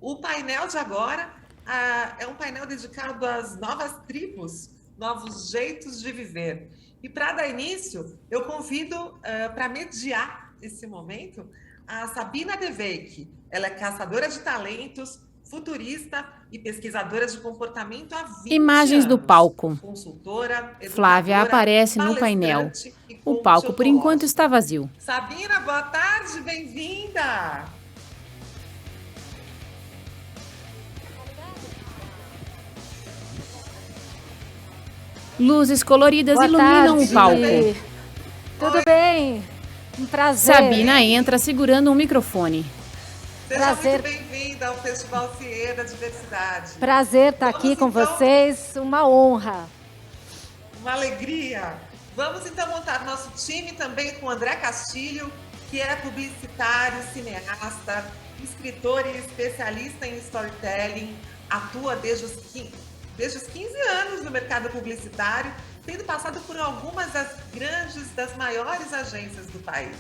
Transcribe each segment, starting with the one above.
O painel de agora é um painel dedicado às novas tribos, novos jeitos de viver. E para dar início, eu convido para mediar esse momento a Sabina Deveik. Ela é caçadora de talentos, futurista e pesquisadora de comportamento há 20 Imagens do anos. palco. Consultora, Flávia educadora, aparece no painel. palestrante e O coach palco, por enquanto, ontológico. está vazio. Sabina, boa tarde, bem-vinda! Luzes coloridas Boa iluminam tarde. o palco. Tudo bem? Um prazer. Sabina entra segurando um microfone. Seja Prazer. muito bem-vinda ao Festival CIE da Diversidade. Prazer estar aqui com então, vocês, uma honra. Uma alegria. Vamos então montar nosso time também com André Castilho, que é publicitário, cineasta, escritor e especialista em storytelling, atua desde os 15 anos no mercado publicitário, tendo passado por algumas das maiores agências do país.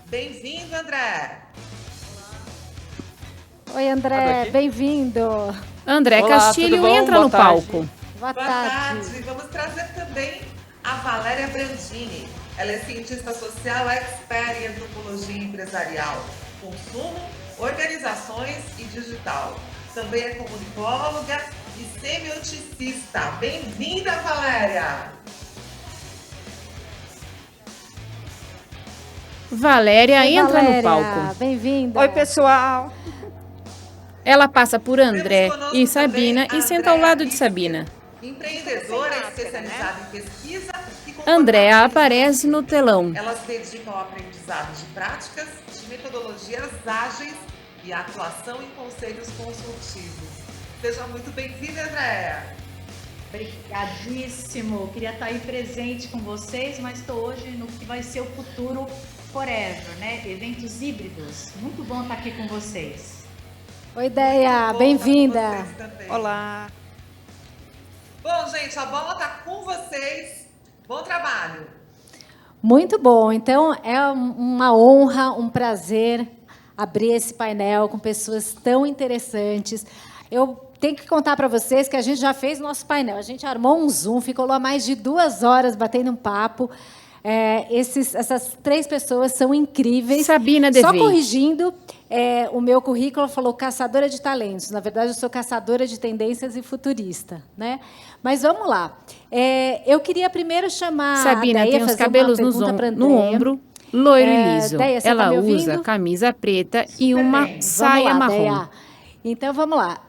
Bem-vindo, André! Oi, André, bem-vindo. André Olá, Castilho tudo bom? entra Boa no tarde. palco. Boa Boa tarde. tarde. Vamos trazer também a Valéria Brandini. Ela é cientista social, expert em antropologia empresarial, consumo, organizações e digital. Também é comunicóloga e semioticista. Bem-vinda, Valéria! Valéria Oi, entra Valéria, no palco. bem-vinda. Oi, pessoal. Ela passa por André Temos conosco e Sabina também e senta ao Andréa lado de Bisker, Sabina. empreendedora especializada em pesquisa e Andréa comportamento. aparece no telão. Elas se dedicam ao aprendizado de práticas, de metodologias ágeis e atuação em conselhos consultivos. Seja muito bem-vinda, Andréa. Obrigadíssimo. Queria estar aí presente com vocês, mas estou hoje no que vai ser o futuro forever, né? Eventos híbridos. Muito bom estar aqui com vocês. Oi, Deia, Bom bem-vinda. estar com vocês também. Olá. Bom, gente, a bola está com vocês. Bom trabalho. Muito bom. Então, é uma honra, um prazer abrir esse painel com pessoas tão interessantes. Eu tenho que contar para vocês que a gente já fez nosso painel. A gente armou um Zoom, ficou lá mais de 2 horas batendo um papo. Essas 3 pessoas são incríveis. Sabina Só Deveik. corrigindo, o meu currículo falou caçadora de talentos. Na verdade, eu sou caçadora de tendências e futurista, né? Mas vamos lá. Eu queria primeiro chamar Sabina a Deia, tem os fazer cabelos uma pergunta pra no Andréia. ombro, loiro e liso. Deia, você Ela tá me usa ouvindo? camisa preta e uma bem. saia Vamos lá, marrom. Deia. Então, vamos lá.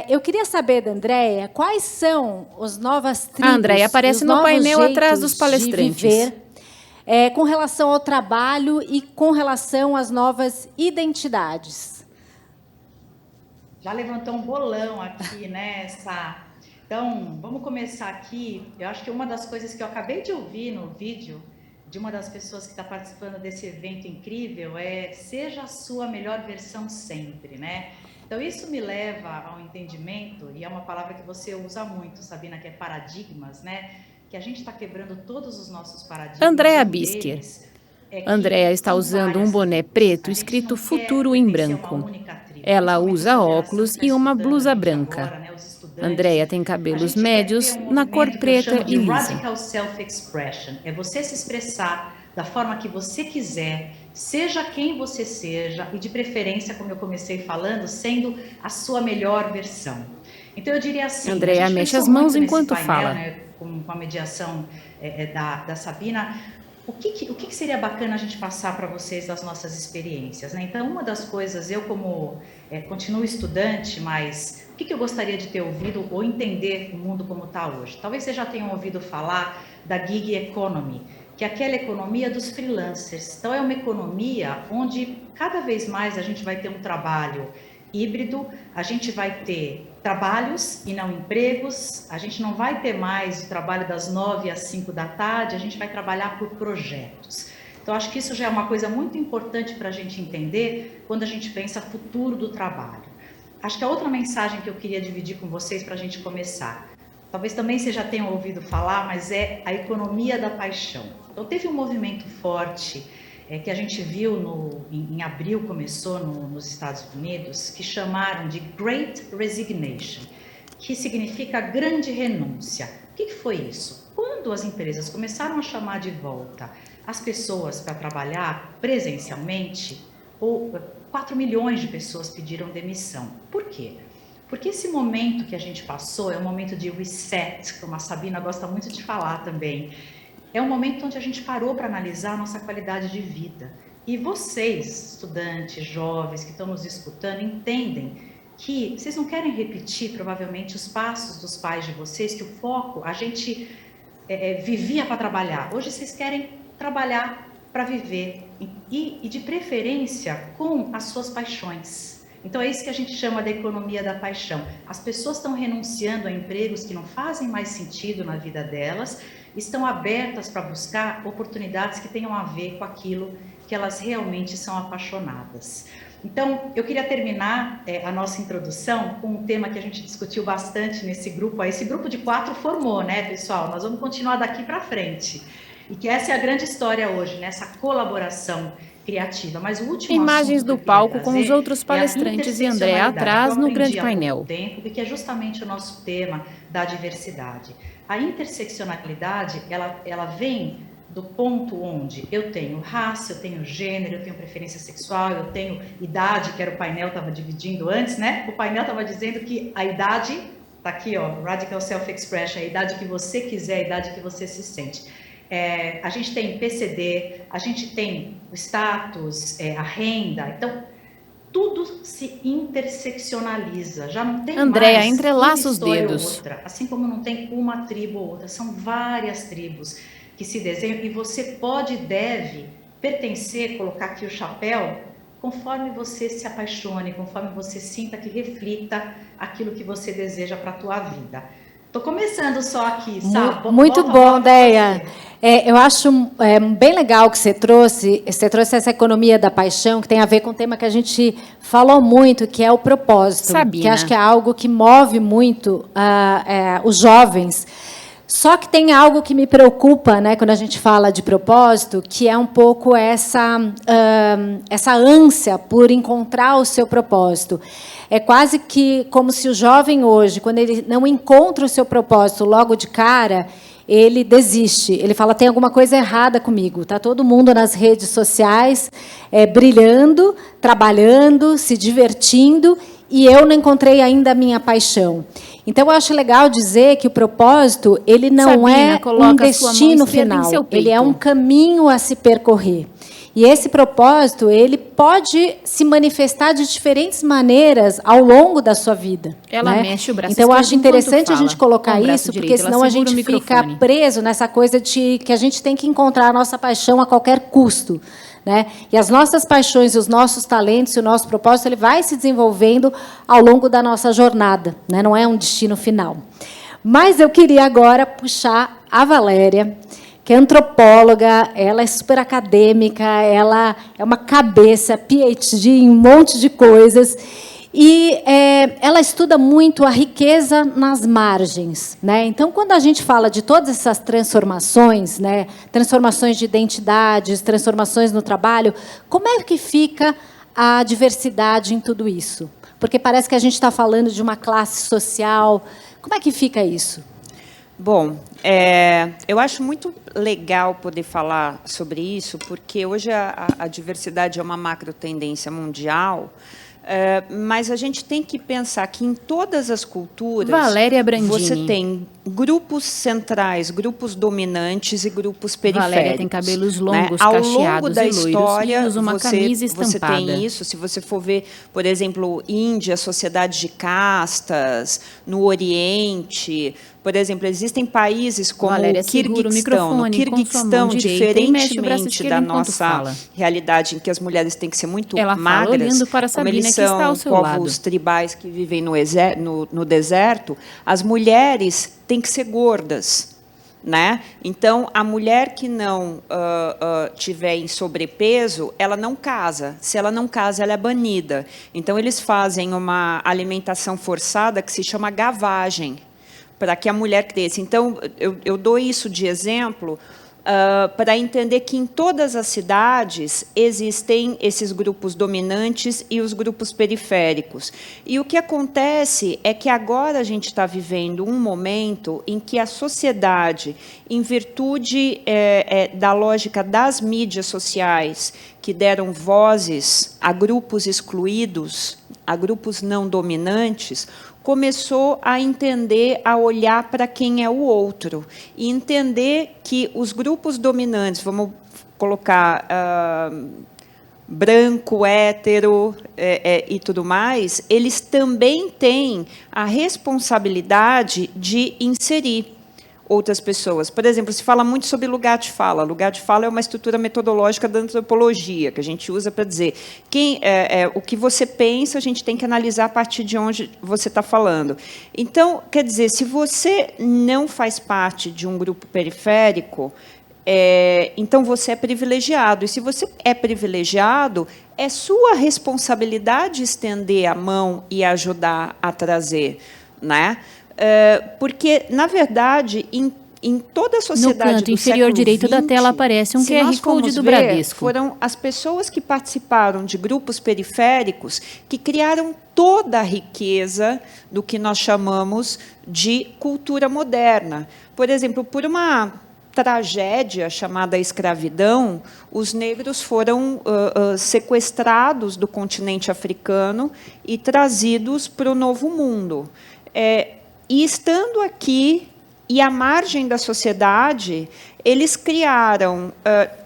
Eu queria saber da Andréia quais são as novas tribos, A Andréia aparece os no novos painel atrás dos jeitos palestrantes. de viver, com relação ao trabalho e com relação às novas identidades. Já levantou um bolão aqui, né? Então, vamos começar aqui. Eu acho que uma das coisas que eu acabei de ouvir no vídeo de uma das pessoas que está participando desse evento incrível é: seja a sua melhor versão sempre, né? Então, isso me leva ao entendimento, e é uma palavra que você usa muito, Sabina, que é paradigmas, né? Que a gente está quebrando todos os nossos paradigmas. Andréa Um Bisker. deles é que Andréa está são usando um várias boné tribos. preto A gente escrito não quer Futuro em pertencer a uma branco. única tribo, Ela principalmente usa essa geração óculos que tá e uma escutando a blusa gente branca. agora, né, os estudantes. Andréa tem A cabelos gente quer médios ter um na cor movimento que eu chamo preta de e lisa. Radical Self-Expression. É você se expressar da forma que você quiser, seja quem você seja, e de preferência, como eu comecei falando, sendo a sua melhor versão. Então, eu diria assim... Andréa a gente mexe pensou as mãos muito nesse enquanto painel, fala. né, com a mediação da Sabina. O que seria bacana a gente passar para vocês das nossas experiências, né? Então, uma das coisas, eu como continuo estudante, mas o que eu gostaria de ter ouvido ou entender o mundo como está hoje? Talvez vocês já tenham ouvido falar da gig economy, que é aquela economia dos freelancers. Então, é uma economia onde cada vez mais a gente vai ter um trabalho híbrido, a gente vai ter trabalhos e não empregos, a gente não vai ter mais o trabalho das 9 às 5 da tarde, a gente vai trabalhar por projetos. Então, acho que isso já é uma coisa muito importante para a gente entender quando a gente pensa futuro do trabalho. Acho que a outra mensagem que eu queria dividir com vocês para a gente começar, talvez também vocês já tenham ouvido falar, mas é a economia da paixão. Então, teve um movimento forte que a gente viu em abril, começou nos Estados Unidos, que chamaram de Great Resignation, que significa grande renúncia. O que foi isso? Quando as empresas começaram a chamar de volta as pessoas para trabalhar presencialmente, 4 milhões de pessoas pediram demissão. Por quê? Porque esse momento que a gente passou é um momento de reset, como a Sabina gosta muito de falar também. É um momento onde a gente parou para analisar a nossa qualidade de vida. E vocês, estudantes, jovens que estão nos escutando, entendem que vocês não querem repetir, provavelmente, os passos dos pais de vocês, que o foco, a gente vivia para trabalhar. Hoje vocês querem trabalhar para viver e, de preferência, com as suas paixões. Então, é isso que a gente chama da economia da paixão. As pessoas estão renunciando a empregos que não fazem mais sentido na vida delas, estão abertas para buscar oportunidades que tenham a ver com aquilo que elas realmente são apaixonadas. Então, eu queria terminar a nossa introdução com um tema que a gente discutiu bastante nesse grupo. Esse grupo de 4 formou, né, pessoal? Nós vamos continuar daqui para frente. E que essa é a grande história hoje, né? Essa colaboração criativa. Mas o último imagens do palco com os outros palestrantes e André atrás no grande painel. Que é justamente o nosso tema da diversidade. A interseccionalidade, ela vem do ponto onde eu tenho raça, eu tenho gênero, eu tenho preferência sexual, eu tenho idade, que era o painel estava dividindo antes, né? O painel estava dizendo que a idade, está aqui, ó, Radical Self-Expression, a idade que você quiser, a idade que você se sente. A gente tem PCD, a gente tem o status, a renda, então tudo se interseccionaliza, já não tem Andréa, mais entrelaça uma os dedos. ou outra, assim como não tem uma tribo ou outra, são várias tribos que se desenham e você pode e deve pertencer, colocar aqui o chapéu, conforme você se apaixone, conforme você sinta que reflita aquilo que você deseja para a tua vida. Estou começando só aqui, sabe? Muito bom, Deia. Eu acho bem legal que você trouxe essa economia da paixão, que tem a ver com o tema que a gente falou muito, que é o propósito. Sabina. Que acho que é algo que move muito os jovens. Só que tem algo que me preocupa, né, quando a gente fala de propósito, que é um pouco essa ânsia por encontrar o seu propósito. É quase que como se o jovem hoje, quando ele não encontra o seu propósito logo de cara, ele desiste. Ele fala, tem alguma coisa errada comigo. Está todo mundo nas redes sociais, brilhando, trabalhando, se divertindo, e eu não encontrei ainda a minha paixão. Então, eu acho legal dizer que o propósito, ele não é um destino final, ele é um caminho a se percorrer. E esse propósito, ele pode se manifestar de diferentes maneiras ao longo da sua vida. Ela né? mexe o braço Então, eu acho interessante a gente colocar direito, isso, porque senão a gente fica preso nessa coisa de que a gente tem que encontrar a nossa paixão a qualquer custo. Né? E as nossas paixões, os nossos talentos e o nosso propósito, ele vai se desenvolvendo ao longo da nossa jornada, né? Não é um destino final. Mas eu queria agora puxar a Valéria, que é antropóloga, ela é super acadêmica, ela é uma cabeça, PhD em um monte de coisas, e ela estuda muito a riqueza nas margens. Né? Então, quando a gente fala de todas essas transformações, né, transformações de identidades, transformações no trabalho, como é que fica a diversidade em tudo isso? Porque parece que a gente está falando de uma classe social. Como é que fica isso? Bom, eu acho muito legal poder falar sobre isso, porque hoje a diversidade é uma macro tendência mundial, mas a gente tem que pensar que em todas as culturas Valéria Brandini. Você tem grupos centrais, grupos dominantes e grupos periféricos. Valéria tem cabelos longos, né? Ao cacheados longo da e loiros, história, e usa uma camisa estampada. Você tem isso, se você for ver, por exemplo, Índia, sociedade de castas, no Oriente. Por exemplo, existem países como Valéria, o Quirguistão, diferentemente da nossa realidade, em que as mulheres têm que ser muito magras, para como eles são povos tribais que vivem no deserto, as mulheres têm que ser gordas. Né? Então, a mulher que não tiver em sobrepeso, ela não casa. Se ela não casa, ela é banida. Então, eles fazem uma alimentação forçada que se chama gavagem, para que a mulher cresça. Então, eu dou isso de exemplo para entender que em todas as cidades existem esses grupos dominantes e os grupos periféricos. E o que acontece é que agora a gente está vivendo um momento em que a sociedade, em virtude da lógica das mídias sociais, que deram vozes a grupos excluídos, a grupos não dominantes, começou a entender, a olhar para quem é o outro, e entender que os grupos dominantes, vamos colocar branco, hétero e tudo mais, eles também têm a responsabilidade de inserir outras pessoas. Por exemplo, se fala muito sobre lugar de fala. Lugar de fala é uma estrutura metodológica da antropologia, que a gente usa para dizer o que você pensa, a gente tem que analisar a partir de onde você está falando. Então, quer dizer, se você não faz parte de um grupo periférico, então você é privilegiado. E se você é privilegiado, é sua responsabilidade estender a mão e ajudar a trazer, né? Porque, na verdade, em toda a sociedade no canto inferior direito da tela aparece um QR Code do Bradesco. Foram as pessoas que participaram de grupos periféricos que criaram toda a riqueza do que nós chamamos de cultura moderna. Por exemplo, por uma tragédia chamada escravidão, os negros foram sequestrados do continente africano e trazidos para o Novo Mundo. E estando aqui e à margem da sociedade, eles criaram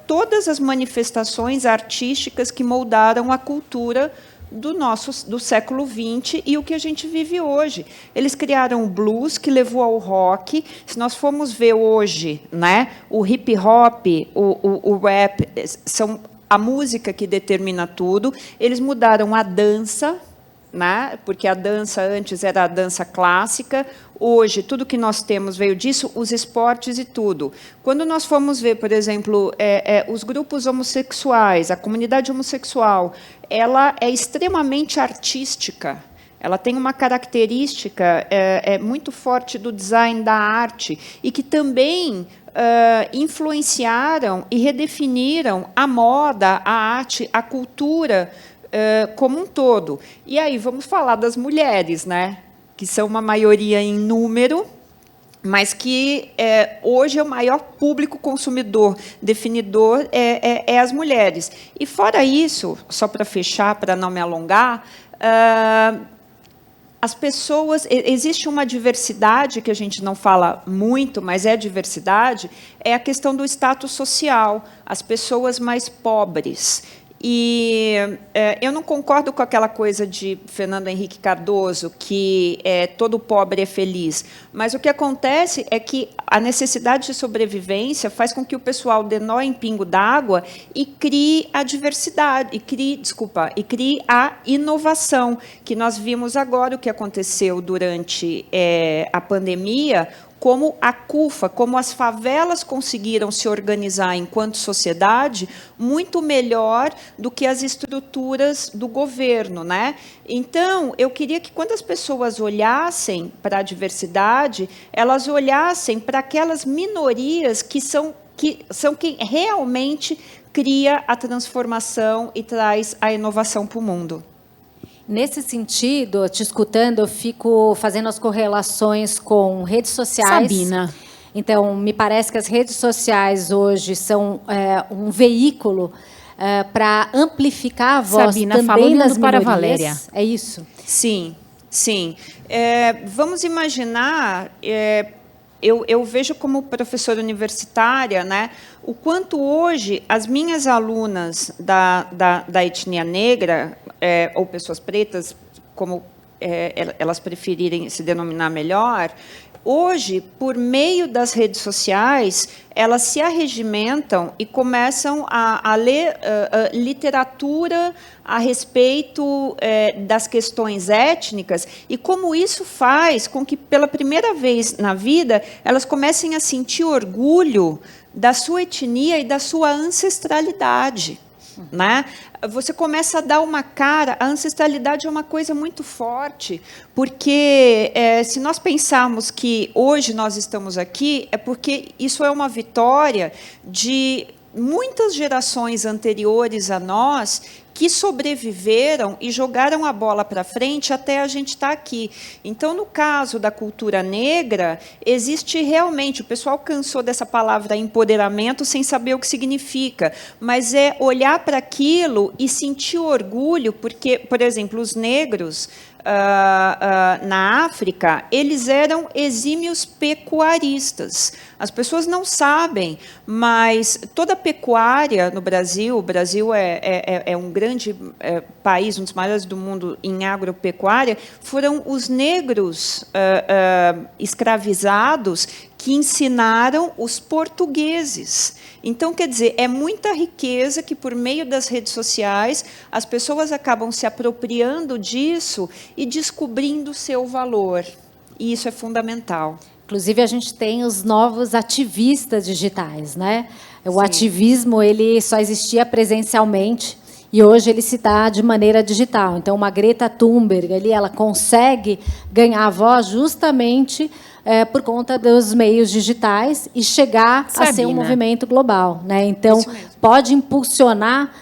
todas as manifestações artísticas que moldaram a cultura do século XX e o que a gente vive hoje. Eles criaram o blues, que levou ao rock. Se nós formos ver hoje, né, o hip hop, o rap, são a música que determina tudo. Eles mudaram a dança, né? Porque a dança antes era a dança clássica, hoje tudo que nós temos veio disso, os esportes e tudo. Quando nós formos ver, por exemplo, os grupos homossexuais, a comunidade homossexual, ela é extremamente artística, ela tem uma característica muito forte do design da arte e que também influenciaram e redefiniram a moda, a arte, a cultura como um todo. E aí vamos falar das mulheres, né? Que são uma maioria em número, mas que hoje é o maior público consumidor, definidor, é as mulheres. E fora isso, só para fechar, para não me alongar, as pessoas, existe uma diversidade que a gente não fala muito, mas é diversidade, é a questão do status social, as pessoas mais pobres. E eu não concordo com aquela coisa de Fernando Henrique Cardoso, que todo pobre é feliz. Mas o que acontece é que a necessidade de sobrevivência faz com que o pessoal dê nó em pingo d'água e crie a diversidade, e crie a inovação, que nós vimos agora o que aconteceu durante a pandemia, como a CUFA, como as favelas conseguiram se organizar enquanto sociedade muito melhor do que as estruturas do governo, né? Então, eu queria que, quando as pessoas olhassem para a diversidade, elas olhassem para aquelas minorias que são quem realmente cria a transformação e traz a inovação para o mundo. Nesse sentido, te escutando, eu fico fazendo as correlações com redes sociais. Sabina. Então, me parece que as redes sociais hoje são um veículo para amplificar a voz Sabina, também das minorias. Para a Valéria. É isso? Sim, sim. Vamos imaginar... Eu vejo como professora universitária, né, o quanto hoje as minhas alunas da etnia negra, ou pessoas pretas, como elas preferirem se denominar melhor, hoje, por meio das redes sociais, elas se arregimentam e começam a ler literatura a respeito das questões étnicas, e como isso faz com que, pela primeira vez na vida, elas comecem a sentir orgulho da sua etnia e da sua ancestralidade. né? Você começa a dar uma cara. A ancestralidade é uma coisa muito forte, porque se nós pensarmos que hoje nós estamos aqui, é porque isso é uma vitória de muitas gerações anteriores a nós que sobreviveram e jogaram a bola para frente até a gente estar aqui. Então, no caso da cultura negra, existe realmente, o pessoal cansou dessa palavra empoderamento sem saber o que significa, mas é olhar para aquilo e sentir orgulho, porque, por exemplo, os negros na África, eles eram exímios pecuaristas. As pessoas não sabem, mas toda a pecuária no Brasil, o Brasil é um grande país, um dos maiores do mundo em agropecuária, foram os negros escravizados que ensinaram os portugueses. Então, quer dizer, é muita riqueza que, por meio das redes sociais, as pessoas acabam se apropriando disso e descobrindo o seu valor. E isso é fundamental. Inclusive, a gente tem os novos ativistas digitais, né? O ativismo, ele só existia presencialmente e hoje ele se dá de maneira digital. Então, uma Greta Thunberg, ali, ela consegue ganhar a voz justamente por conta dos meios digitais e chegar a ser um movimento global, né? Então, pode impulsionar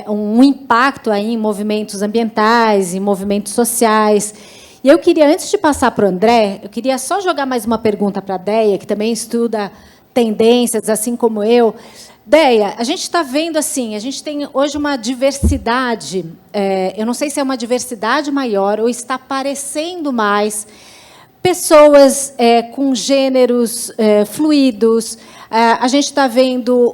um impacto aí em movimentos ambientais, em movimentos sociais. E eu queria, antes de passar para o André, eu queria só jogar mais uma pergunta para a Deia, que também estuda tendências, assim como eu. Deia, a gente está vendo assim, a gente tem hoje uma diversidade, eu não sei se é uma diversidade maior ou está aparecendo mais pessoas com gêneros fluidos. A gente está vendo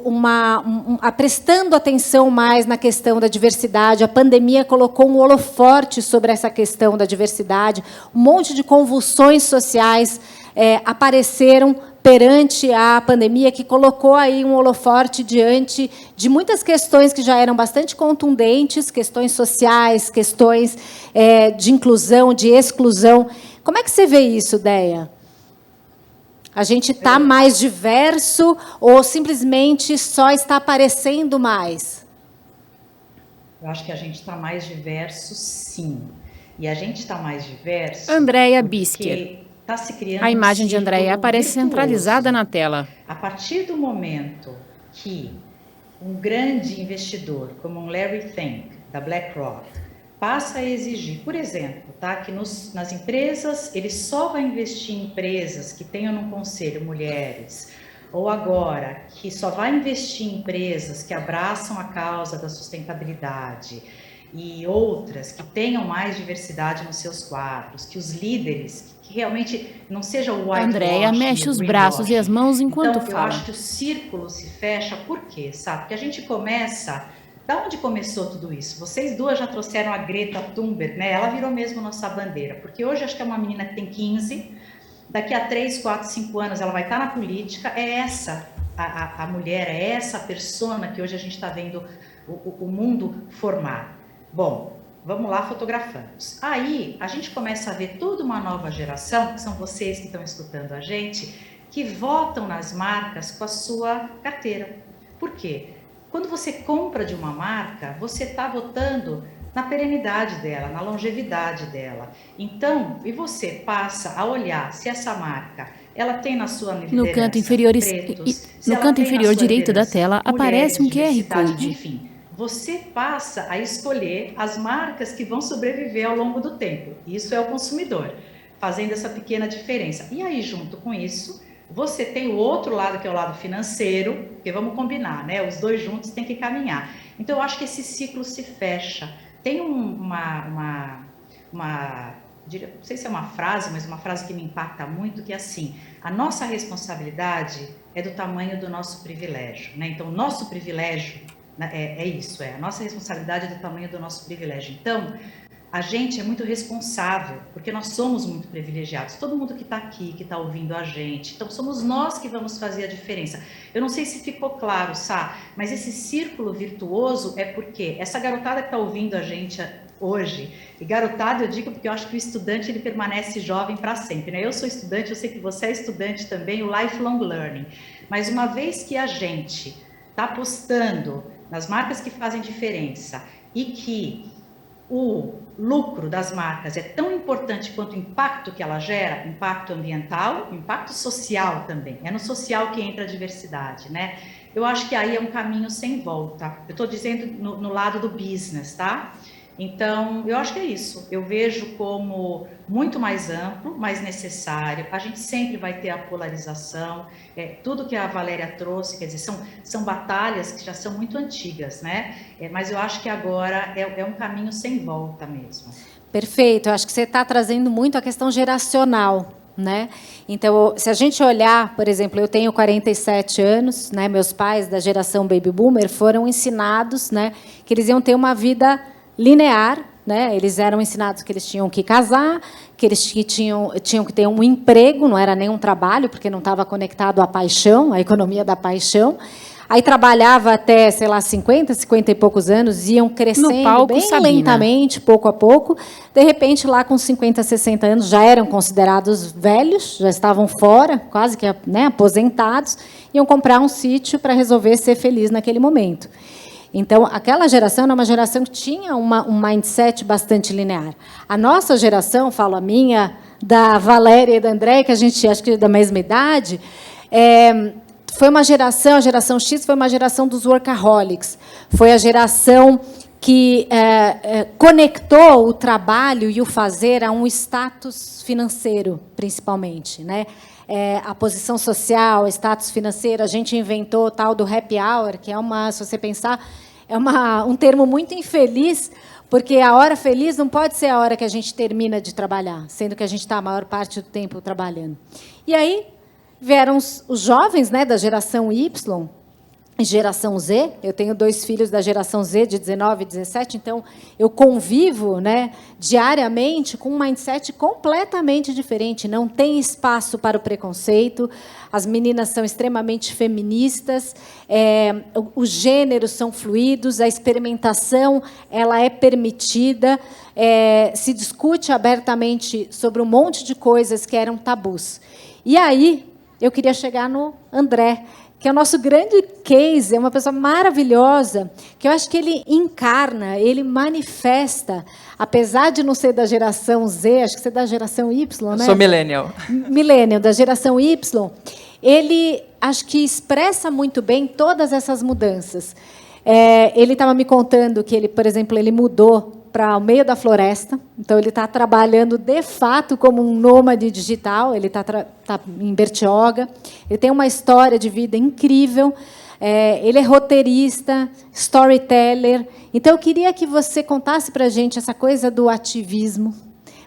prestando atenção mais na questão da diversidade. A pandemia colocou um holofote sobre essa questão da diversidade. Um monte de convulsões sociais apareceram perante a pandemia, que colocou aí um holofote diante de muitas questões que já eram bastante contundentes, questões sociais, questões de inclusão, de exclusão. Como é que você vê isso, Deia? A gente está mais diverso ou simplesmente só está aparecendo mais? Eu acho que a gente está mais diverso, sim. E a gente está mais diverso... Andréia Bisker. Está se criando a imagem de Andréia aparece centralizada na tela. A partir do momento que um grande investidor, como um Larry Fink, da BlackRock, passa a exigir, por exemplo, tá, que nas empresas, ele só vai investir em empresas que tenham no conselho mulheres, ou agora, que só vai investir em empresas que abraçam a causa da sustentabilidade, e outras que tenham mais diversidade nos seus quadros, que os líderes, que realmente não seja o whitewashing. Andréia mexe os braços e as mãos enquanto fala. Então, eu acho que o círculo se fecha, por quê? Sabe? Porque a gente começa... Da onde começou tudo isso? Vocês duas já trouxeram a Greta Thunberg, né? Ela virou mesmo nossa bandeira, porque hoje acho que é uma menina que tem 15, daqui a 3, 4, 5 anos ela vai estar na política, é essa a mulher, é essa persona que hoje a gente está vendo o mundo formar. Bom, vamos lá, fotografamos. Aí a gente começa a ver toda uma nova geração, que são vocês que estão escutando a gente, que votam nas marcas com a sua carteira. Por quê? Quando você compra de uma marca, você está votando na perenidade dela, na longevidade dela. Então, e você passa a olhar se essa marca, ela tem na sua liderança no canto inferior, pretos, no canto inferior direito da tela aparece um QR Code. Enfim, você passa a escolher as marcas que vão sobreviver ao longo do tempo. Isso é o consumidor, fazendo essa pequena diferença. E aí, junto com isso, você tem o outro lado, que é o lado financeiro, porque vamos combinar, né? Os dois juntos têm que caminhar. Então, eu acho que esse ciclo se fecha. Tem não sei se é uma frase, mas uma frase que me impacta muito, que é assim: a nossa responsabilidade é do tamanho do nosso privilégio, né? Então, o nosso privilégio é isso, a nossa responsabilidade é do tamanho do nosso privilégio. Então, a gente é muito responsável, porque nós somos muito privilegiados. Todo mundo que está aqui, que está ouvindo a gente. Então, somos nós que vamos fazer a diferença. Eu não sei se ficou claro, Sá, mas esse círculo virtuoso é porque essa garotada que está ouvindo a gente hoje, e garotada eu digo porque eu acho que o estudante ele permanece jovem para sempre, né? Eu sou estudante, eu sei que você é estudante também, o lifelong learning. Mas uma vez que a gente está apostando nas marcas que fazem diferença e que o lucro das marcas é tão importante quanto o impacto que ela gera, impacto ambiental, impacto social também. É no social que entra a diversidade, né? Eu acho que aí é um caminho sem volta. Eu estou dizendo no lado do business, tá? Então, eu acho que é isso. Eu vejo como muito mais amplo, mais necessário. A gente sempre vai ter a polarização. Tudo que a Valéria trouxe, quer dizer, são batalhas que já são muito antigas, né? Mas eu acho que agora é um caminho sem volta mesmo. Perfeito. Eu acho que você está trazendo muito a questão geracional, né? Então, se a gente olhar, por exemplo, eu tenho 47 anos, né? Meus pais da geração Baby Boomer foram ensinados, né, que eles iam ter uma vida linear, né? Eles eram ensinados que eles tinham que casar, que eles tinham que ter um emprego, não era nem um trabalho, porque não estava conectado à paixão, à economia da paixão. Aí trabalhava até, sei lá, 50 e poucos anos, iam crescendo palco, bem Sabina. lentamente, pouco a pouco. De repente, lá com 50, 60 anos, já eram considerados velhos, já estavam fora, quase que, né, aposentados, iam comprar um sítio para resolver ser feliz naquele momento. Então, aquela geração era uma geração que tinha um mindset bastante linear. A nossa geração, falo a minha, da Valéria e da Andréia, que a gente acho que é da mesma idade, foi uma geração, a geração X foi uma geração dos workaholics. Foi a geração que conectou o trabalho e o fazer a um status financeiro, principalmente, né? A posição social, status financeiro. A gente inventou o tal do happy hour, que é se você pensar, um termo muito infeliz, porque a hora feliz não pode ser a hora que a gente termina de trabalhar, sendo que a gente está a maior parte do tempo trabalhando. E aí vieram os jovens, né, da geração Y e geração Z. Eu tenho 2 filhos da geração Z, de 19 e 17, então eu convivo, né, diariamente com um mindset completamente diferente. Não tem espaço para o preconceito, as meninas são extremamente feministas, os gêneros são fluidos, a experimentação ela é permitida, se discute abertamente sobre um monte de coisas que eram tabus. E aí eu queria chegar no André, que é o nosso grande case, é uma pessoa maravilhosa, que eu acho que ele encarna, ele manifesta, apesar de não ser da geração Z, acho que você é da geração Y, né? Eu sou millennial. Millennial, da geração Y, ele acho que expressa muito bem todas essas mudanças. Ele estava me contando que ele, por exemplo, ele mudou para o meio da floresta, então ele está trabalhando de fato como um nômade digital, ele está em Bertioga, ele tem uma história de vida incrível, ele é roteirista, storyteller, então eu queria que você contasse para a gente essa coisa do ativismo.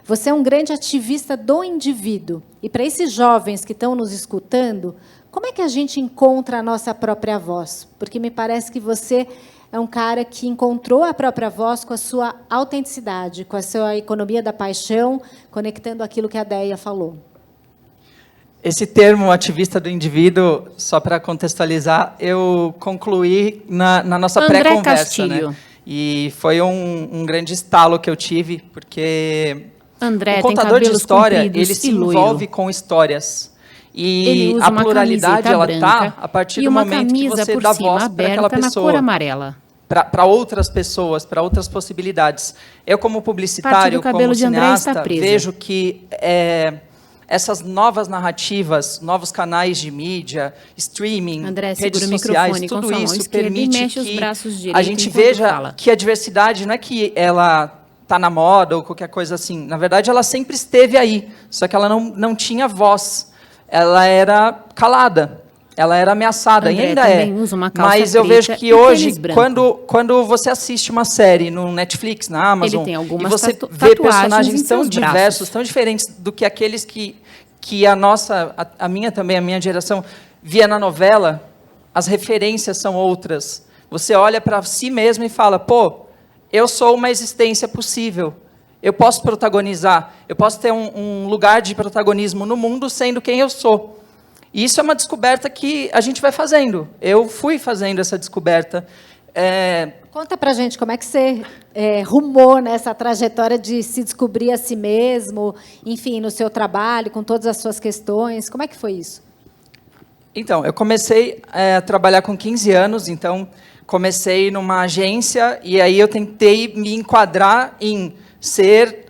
Você é um grande ativista do indivíduo, e para esses jovens que estão nos escutando, como é que a gente encontra a nossa própria voz? Porque me parece que você é um cara que encontrou a própria voz com a sua autenticidade, com a sua economia da paixão, conectando aquilo que a Déia falou. Esse termo ativista do indivíduo, só para contextualizar, eu concluí na nossa pré-conversa, né? E foi um grande estalo que eu tive, porque André o contador de história, ele se loiro. envolve com histórias. E a pluralidade ela está a partir do momento que você dá voz para aquela pessoa. Para outras pessoas, para outras possibilidades. Eu, como publicitário, como cineasta, vejo que essas novas narrativas, novos canais de mídia, streaming, André, redes sociais, tudo isso permite que a gente veja fala. Que a diversidade não é que ela está na moda ou qualquer coisa assim. Na verdade, ela sempre esteve aí, só que ela não tinha voz. Ela era calada, ela era ameaçada, André ainda é. Mas eu vejo que hoje, quando você assiste uma série no Netflix, na Amazon, e você vê personagens tão diversos, tão diferentes do que aqueles que a minha geração, via na novela, as referências são outras. Você olha para si mesmo e fala, pô, eu sou uma existência possível. Eu posso protagonizar, eu posso ter um lugar de protagonismo no mundo sendo quem eu sou. E isso é uma descoberta que a gente vai fazendo. Eu fui fazendo essa descoberta. Conta pra gente como é que você rumou nessa trajetória de se descobrir a si mesmo, enfim, no seu trabalho, com todas as suas questões. Como é que foi isso? Então, eu comecei a trabalhar com 15 anos, então, comecei numa agência e aí eu tentei me enquadrar em ser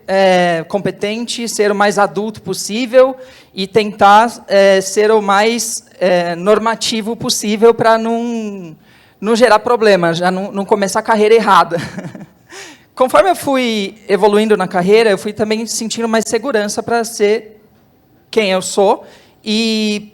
competente, ser o mais adulto possível e tentar ser o mais normativo possível para não gerar problema, já não começar a carreira errada. Conforme eu fui evoluindo na carreira, eu fui também sentindo mais segurança para ser quem eu sou e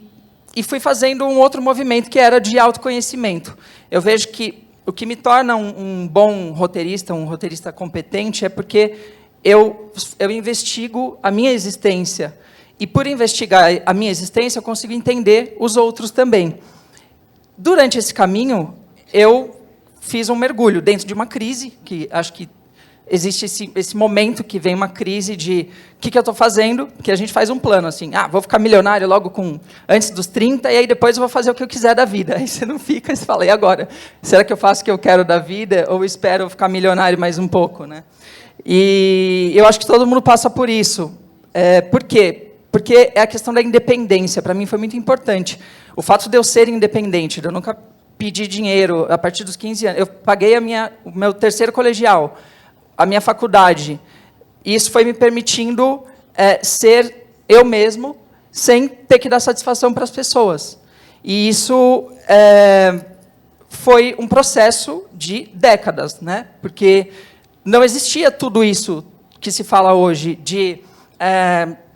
fui fazendo um outro movimento que era de autoconhecimento. Eu vejo que o que me torna um bom roteirista, um roteirista competente, é porque eu investigo a minha existência. E, por investigar a minha existência, eu consigo entender os outros também. Durante esse caminho, eu fiz um mergulho dentro de uma crise, que acho que existe esse momento que vem uma crise de o que eu estou fazendo, que a gente faz um plano, assim, vou ficar milionário logo antes dos 30, e aí depois eu vou fazer o que eu quiser da vida. Aí você não fica, e você fala, e agora? Será que eu faço o que eu quero da vida, ou espero ficar milionário mais um pouco? Né? E eu acho que todo mundo passa por isso. Por quê? Porque é a questão da independência. Para mim foi muito importante. O fato de eu ser independente, de eu nunca pedir dinheiro a partir dos 15 anos. Eu paguei o meu terceiro colegial, a minha faculdade. E isso foi me permitindo ser eu mesmo, sem ter que dar satisfação para as pessoas. E isso foi um processo de décadas, né? Porque não existia tudo isso que se fala hoje de...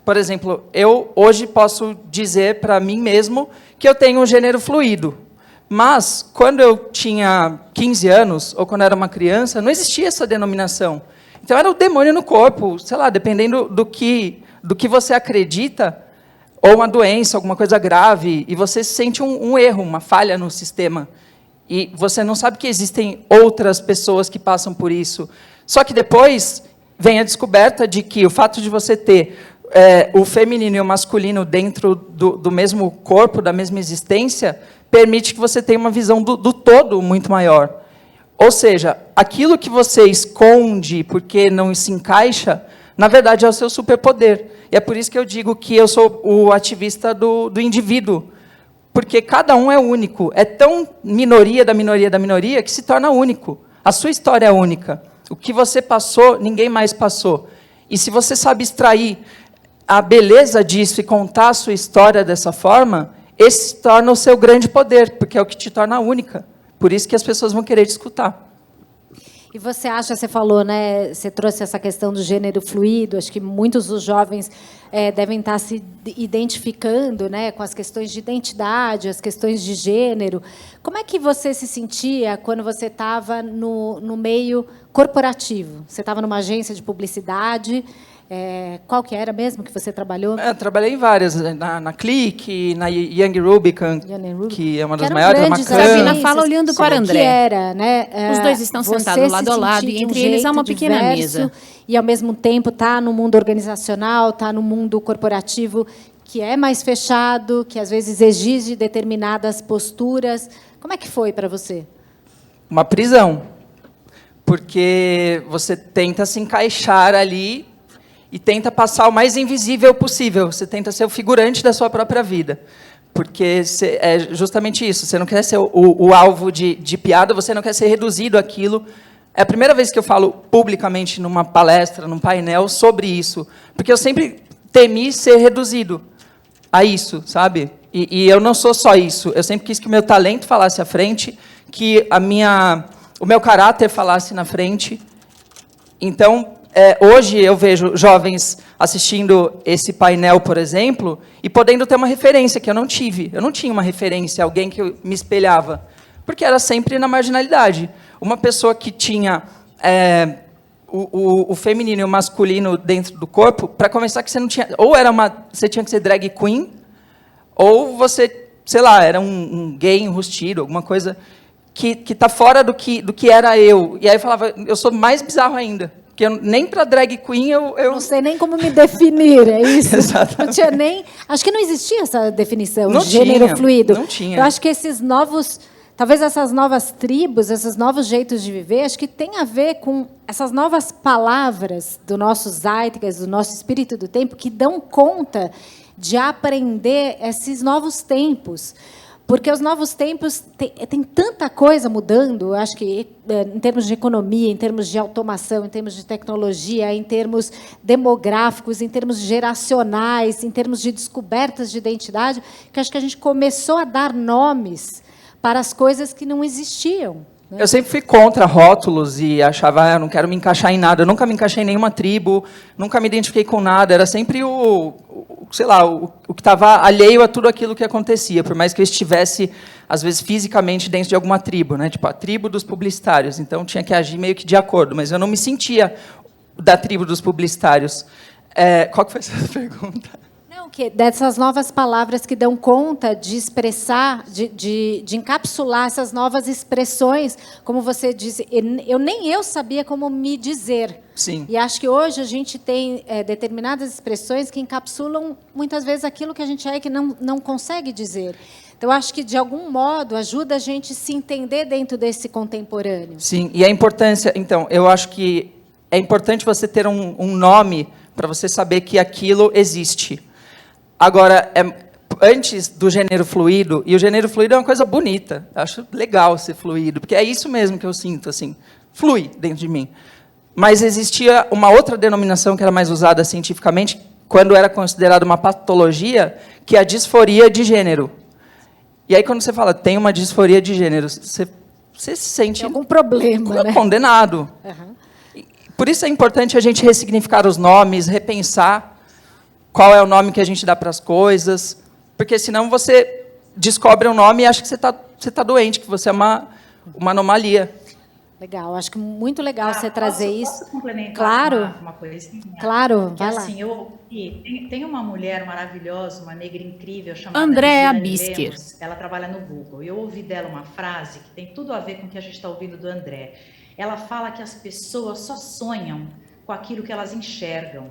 por exemplo, eu hoje posso dizer para mim mesmo que eu tenho um gênero fluido. Mas, quando eu tinha 15 anos, ou quando eu era uma criança, não existia essa denominação. Então, era o demônio no corpo, sei lá, dependendo do que você acredita, ou uma doença, alguma coisa grave, e você sente um erro, uma falha no sistema. E você não sabe que existem outras pessoas que passam por isso. Só que depois vem a descoberta de que o fato de você ter o feminino e o masculino dentro do mesmo corpo, da mesma existência, permite que você tenha uma visão do todo muito maior. Ou seja, aquilo que você esconde porque não se encaixa, na verdade, é o seu superpoder. E é por isso que eu digo que eu sou o ativista do indivíduo. Porque cada um é único. É tão minoria da minoria da minoria que se torna único. A sua história é única. O que você passou, ninguém mais passou. E se você sabe extrair a beleza disso e contar a sua história dessa forma, esse se torna o seu grande poder, porque é o que te torna única. Por isso que as pessoas vão querer te escutar. E você acha, você falou, né? Você trouxe essa questão do gênero fluido. Acho que muitos dos jovens devem estar se identificando, né, com as questões de identidade, as questões de gênero. Como é que você se sentia quando você estava no meio corporativo? Você estava numa agência de publicidade. Qual que era mesmo que você trabalhou? Eu trabalhei em várias, na Clique, na Young Rubicon, que é uma das maiores, uma Sabina fala olhando para André. Que era, né? Os dois estão sentados lado a lado e entre eles há uma pequena mesa. E, ao mesmo tempo, está no mundo organizacional, está no mundo corporativo, que é mais fechado, que, às vezes, exige determinadas posturas. Como é que foi para você? Uma prisão. Porque você tenta se encaixar ali e tenta passar o mais invisível possível. Você tenta ser o figurante da sua própria vida. Porque é justamente isso. Você não quer ser o alvo de piada, você não quer ser reduzido àquilo. É a primeira vez que eu falo publicamente numa palestra, num painel, sobre isso. Porque eu sempre temi ser reduzido a isso, sabe? E eu não sou só isso. Eu sempre quis que o meu talento falasse à frente, que o meu caráter falasse na frente. Então, hoje eu vejo jovens assistindo esse painel, por exemplo, e podendo ter uma referência que eu não tive. Eu não tinha uma referência, alguém que eu me espelhava, porque era sempre na marginalidade. Uma pessoa que tinha o feminino e o masculino dentro do corpo, para começar, que você não tinha... Ou você tinha que ser drag queen, ou você, sei lá, era um gay enrustido, alguma coisa que está fora do que era eu. E aí eu falava, eu sou mais bizarro ainda. Porque nem para drag queen eu... Não sei nem como me definir, é isso? Exatamente. Não tinha nem... Acho que não existia essa definição, não gênero tinha, fluido. Não tinha. Eu acho que esses novos... Talvez essas novas tribos, esses novos jeitos de viver, acho que tem a ver com essas novas palavras do nosso zeitgeist, do nosso espírito do tempo, que dão conta de aprender esses novos tempos. Porque os novos tempos tem tanta coisa mudando, eu acho que em termos de economia, em termos de automação, em termos de tecnologia, em termos demográficos, em termos geracionais, em termos de descobertas de identidade, que acho que a gente começou a dar nomes para as coisas que não existiam. Eu sempre fui contra rótulos e achava, eu não quero me encaixar em nada. Eu nunca me encaixei em nenhuma tribo, nunca me identifiquei com nada. Era sempre o que estava alheio a tudo aquilo que acontecia, por mais que eu estivesse, às vezes, fisicamente dentro de alguma tribo, né? Tipo, a tribo dos publicitários. Então, tinha que agir meio que de acordo, mas eu não me sentia da tribo dos publicitários. Qual que foi essa pergunta? Dessas novas palavras que dão conta de expressar, de encapsular essas novas expressões, como você disse, nem eu sabia como me dizer. Sim. E acho que hoje a gente tem determinadas expressões que encapsulam, muitas vezes, aquilo que a gente é e que não consegue dizer. Então, acho que, de algum modo, ajuda a gente a se entender dentro desse contemporâneo. Sim, e a importância... Então, eu acho que é importante você ter um nome para você saber que aquilo existe. Agora, antes do gênero fluido, e o gênero fluido é uma coisa bonita, eu acho legal ser fluido, porque é isso mesmo que eu sinto, assim, flui dentro de mim. Mas existia uma outra denominação que era mais usada cientificamente, quando era considerada uma patologia, que é a disforia de gênero. E aí, quando você fala, tem uma disforia de gênero, você se sente... Tem algum problema, né? Condenado. Uhum. Por isso é importante a gente ressignificar os nomes, repensar qual é o nome que a gente dá para as coisas, porque senão você descobre um nome e acha que você tá doente, que você é uma anomalia. Legal, acho que muito legal você trazer isso. Posso complementar claro, uma coisinha? Claro, que, vai lá. Assim, tem uma mulher maravilhosa, uma negra incrível, chamada Andréa Bisker. Ela trabalha no Google. Eu ouvi dela uma frase que tem tudo a ver com o que a gente está ouvindo do André. Ela fala que as pessoas só sonham com aquilo que elas enxergam.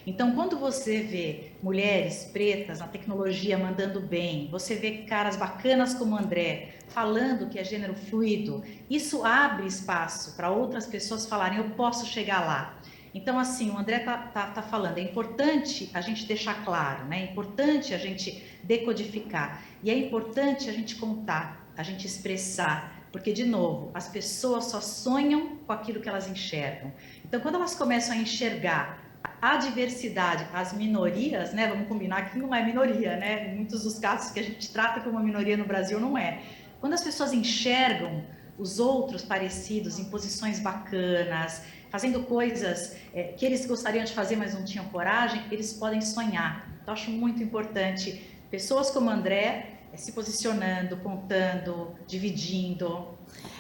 Então, quando você vê mulheres pretas na tecnologia mandando bem, você vê caras bacanas como o André falando que é gênero fluido, isso abre espaço para outras pessoas falarem, eu posso chegar lá. Então, assim, o André tá falando, é importante a gente deixar claro, né? É importante a gente decodificar. E é importante a gente contar, a gente expressar. Porque, de novo, as pessoas só sonham com aquilo que elas enxergam. Então, quando elas começam a enxergar a diversidade, as minorias, né? Vamos combinar que não é minoria, né? Em muitos dos casos que a gente trata como uma minoria no Brasil, não é. Quando as pessoas enxergam os outros parecidos em posições bacanas, fazendo coisas que eles gostariam de fazer, mas não tinham coragem, eles podem sonhar. Então, acho muito importante pessoas como André se posicionando, contando, dividindo.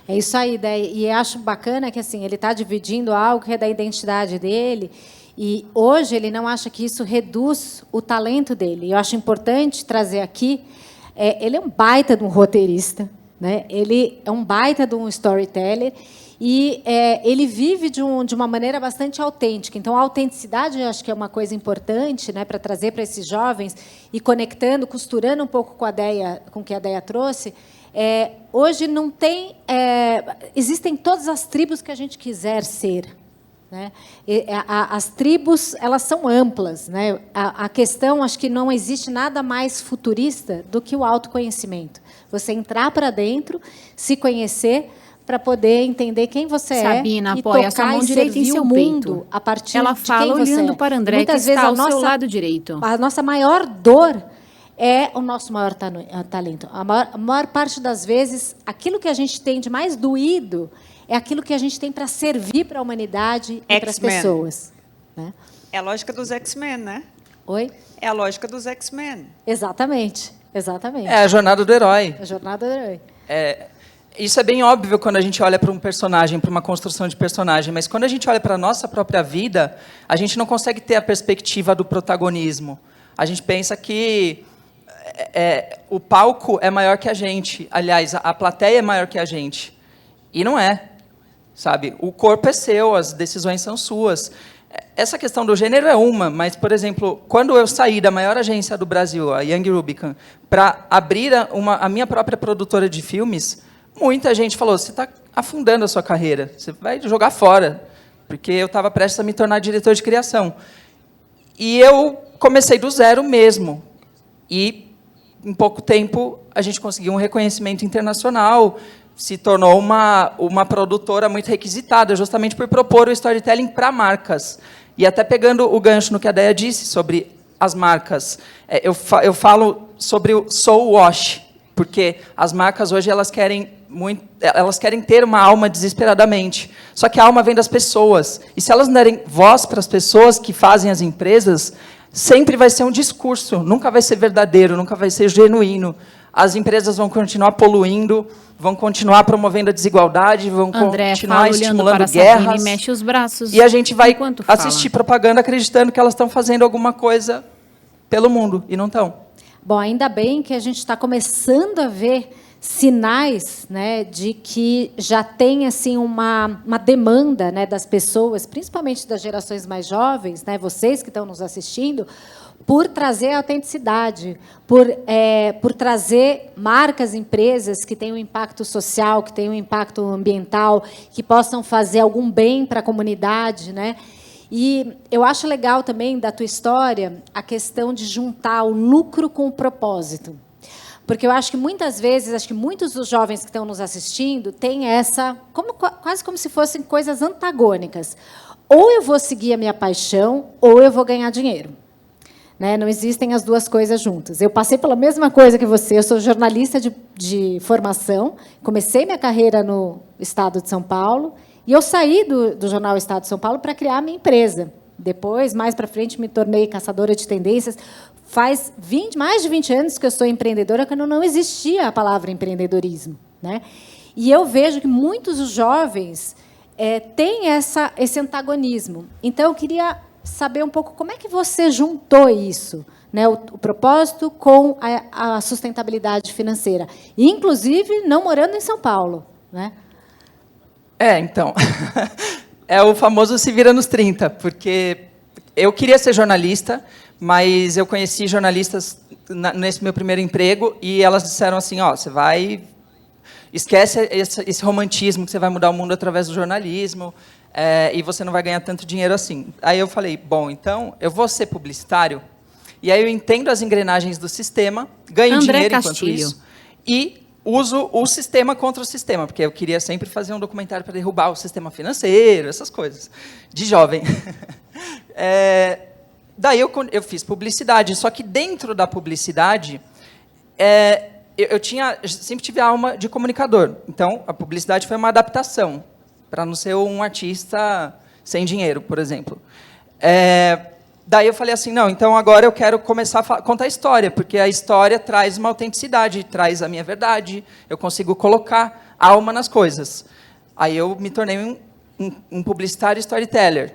É isso aí, e acho bacana que assim ele está dividindo algo que é da identidade dele, e hoje ele não acha que isso reduz o talento dele. Eu acho importante trazer aqui, ele é um baita de um roteirista, né? Ele é um baita de um storyteller, e ele vive de uma maneira bastante autêntica. Então, a autenticidade, eu acho que é uma coisa importante, né, para trazer para esses jovens, e conectando, costurando um pouco com o que a Deia trouxe. Hoje não tem... existem todas as tribos que a gente quiser ser. Né? As tribos, elas são amplas. Né? A questão, acho que não existe nada mais futurista do que o autoconhecimento. Você entrar para dentro, se conhecer, para poder entender quem você Sabina, e apoia tocar a mão direita em seu peito. A partir Ela de fala quem olhando você para André, muitas que vezes está ao seu lado direito. A nossa maior dor é o nosso maior talento. A maior parte das vezes, aquilo que a gente tem de mais doído é aquilo que a gente tem para servir para a humanidade e para as pessoas. Né? É a lógica dos X-Men, né? Oi? É a lógica dos X-Men. Exatamente. É a jornada do herói. A jornada do herói. Isso é bem óbvio quando a gente olha para um personagem, para uma construção de personagem, mas quando a gente olha para a nossa própria vida, a gente não consegue ter a perspectiva do protagonismo. A gente pensa que o palco é maior que a gente. Aliás, a plateia é maior que a gente. E não é. Sabe? O corpo é seu, as decisões são suas. Essa questão do gênero é uma, mas, por exemplo, quando eu saí da maior agência do Brasil, a Young Rubicon, para abrir a minha própria produtora de filmes, muita gente falou, você está afundando a sua carreira, você vai jogar fora, porque eu estava prestes a me tornar diretor de criação. E eu comecei do zero mesmo. E em pouco tempo, a gente conseguiu um reconhecimento internacional, se tornou uma produtora muito requisitada, justamente por propor o storytelling para marcas. E até pegando o gancho no que a Déia disse sobre as marcas, eu falo sobre o soul wash, porque as marcas hoje elas querem ter uma alma desesperadamente. Só que a alma vem das pessoas. E se elas não derem voz para as pessoas que fazem as empresas, sempre vai ser um discurso, nunca vai ser verdadeiro, nunca vai ser genuíno. As empresas vão continuar poluindo, vão continuar promovendo a desigualdade, vão continuar estimulando guerras. Sabine, mexe os braços. E a gente vai assistir propaganda acreditando que elas estão fazendo alguma coisa pelo mundo, e não estão. Bom, ainda bem que a gente está começando a ver sinais, né, de que já tem assim uma demanda, né, das pessoas, principalmente das gerações mais jovens, né, vocês que estão nos assistindo, por trazer autenticidade, por trazer marcas, empresas que tenham um impacto social, que tenham um impacto ambiental, que possam fazer algum bem para a comunidade, né? E eu acho legal também da tua história a questão de juntar o lucro com o propósito. Porque eu acho que muitas vezes, muitos dos jovens que estão nos assistindo têm quase como se fossem coisas antagônicas. Ou eu vou seguir a minha paixão, ou eu vou ganhar dinheiro. Né? Não existem as duas coisas juntas. Eu passei pela mesma coisa que você. Eu sou jornalista de formação, comecei minha carreira no Estado de São Paulo, e eu saí do jornal Estado de São Paulo para criar a minha empresa. Depois, mais para frente, me tornei caçadora de tendências. Faz mais de 20 anos que eu sou empreendedora, quando não existia a palavra empreendedorismo. Né? E eu vejo que muitos dos jovens têm esse antagonismo. Então, eu queria saber um pouco como é que você juntou isso, né, o propósito com a sustentabilidade financeira, inclusive não morando em São Paulo, né? Então, é o famoso se vira nos 30, porque eu queria ser jornalista, mas eu conheci jornalistas nesse meu primeiro emprego e elas disseram assim, você vai... Esquece esse romantismo que você vai mudar o mundo através do jornalismo, e você não vai ganhar tanto dinheiro assim. Aí eu falei, bom, então eu vou ser publicitário, e aí eu entendo as engrenagens do sistema, ganho dinheiro enquanto isso, e uso o sistema contra o sistema, porque eu queria sempre fazer um documentário para derrubar o sistema financeiro, essas coisas, de jovem. Daí eu fiz publicidade, só que dentro da publicidade, eu sempre tive a alma de comunicador. Então, a publicidade foi uma adaptação, para não ser um artista sem dinheiro, por exemplo. Daí eu falei assim, não, então agora eu quero começar a contar a história, porque a história traz uma autenticidade, traz a minha verdade, eu consigo colocar alma nas coisas. Aí eu me tornei um publicitário storyteller.